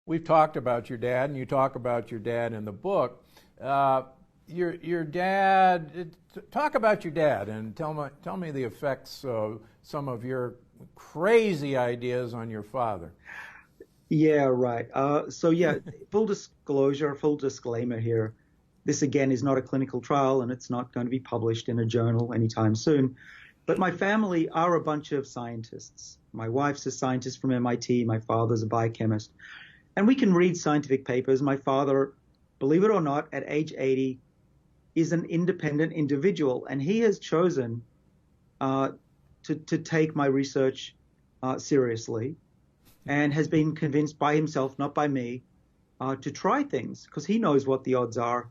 We've talked about your dad, and you talk about your dad in the book. Your dad. Talk about your dad, and tell me the effects of some of your crazy ideas on your father. Yeah, right. Full disclosure, full disclaimer here. This again is not a clinical trial and it's not going to be published in a journal anytime soon. But my family are a bunch of scientists. My wife's a scientist from MIT. My father's a biochemist. And we can read scientific papers. My father, believe it or not, at age 80, is an independent individual. And he has chosen to take my research seriously and has been convinced by himself, not by me, to try things because he knows what the odds are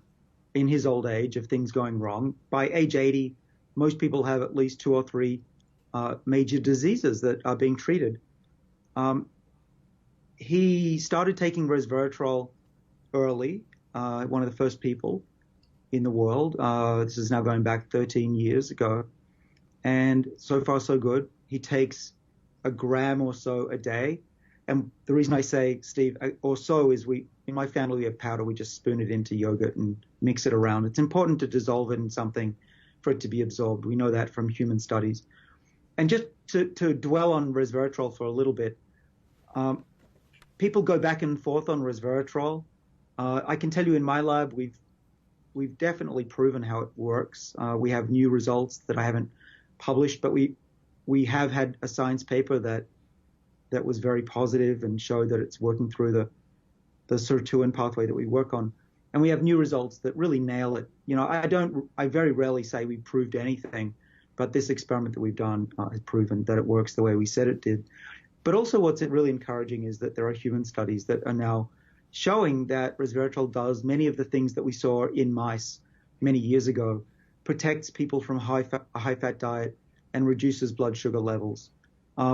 in his old age of things going wrong. By age 80, most people have at least two or three major diseases that are being treated. He started taking resveratrol early, one of the first people in the world. This is now going back 13 years ago. And so far, so good. He takes a gram or so a day. And the reason I say, Steve, or so is in my family, we have powder. We just spoon it into yogurt and mix it around. It's important to dissolve it in something for it to be absorbed. We know that from human studies. And just to dwell on resveratrol for a little bit, people go back and forth on resveratrol. I can tell you in my lab, we've definitely proven how it works. We have new results that I haven't published, but we have had a science paper that was very positive and showed that it's working through the sirtuin pathway that we work on. And we have new results that really nail it. You know, I very rarely say we proved anything, but this experiment that we've done has proven that it works the way we said it did. But also what's really encouraging is that there are human studies that are now showing that resveratrol does many of the things that we saw in mice many years ago, protects people from a high-fat diet and reduces blood sugar levels,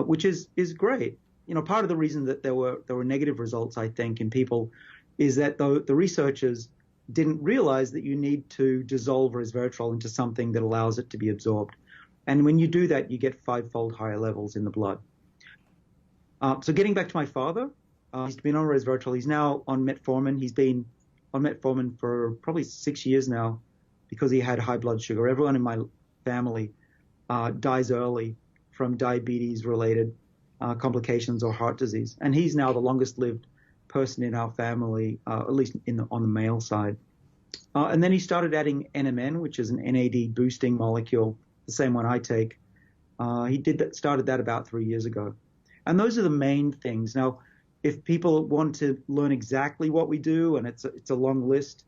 which is great. You know, part of the reason that there were negative results, I think, in people is that the researchers didn't realize that you need to dissolve resveratrol into something that allows it to be absorbed. And when you do that, you get 5-fold higher levels in the blood. So getting back to my father, he's been on resveratrol. He's now on metformin. He's been on metformin for probably 6 years now because he had high blood sugar. Everyone in my family dies early from diabetes-related complications or heart disease. And he's now the longest lived person in our family, at least on the male side. And then he started adding NMN, which is an NAD boosting molecule, the same one I take. He started that about 3 years ago. And those are the main things. Now, if people want to learn exactly what we do, and it's a long list,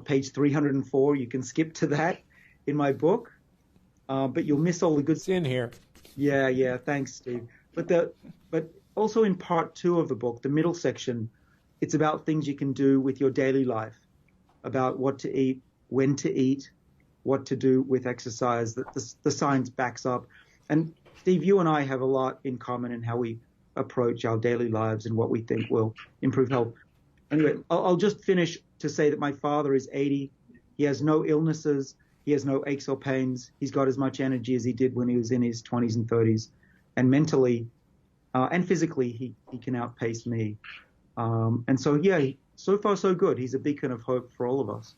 page 304, you can skip to that in my book, but you'll miss all the good stuff. It's in here. Yeah, thanks, Steve. But also in part 2 of the book, the middle section, it's about things you can do with your daily life, about what to eat, when to eat, what to do with exercise that the science backs up. And Steve, you and I have a lot in common in how we approach our daily lives and what we think will improve health. Anyway, I'll just finish to say that my father is 80. He has no illnesses. He has no aches or pains. He's got as much energy as he did when he was in his 20s and 30s. And mentally and physically, he can outpace me. And so, yeah, so far so good. He's a beacon of hope for all of us.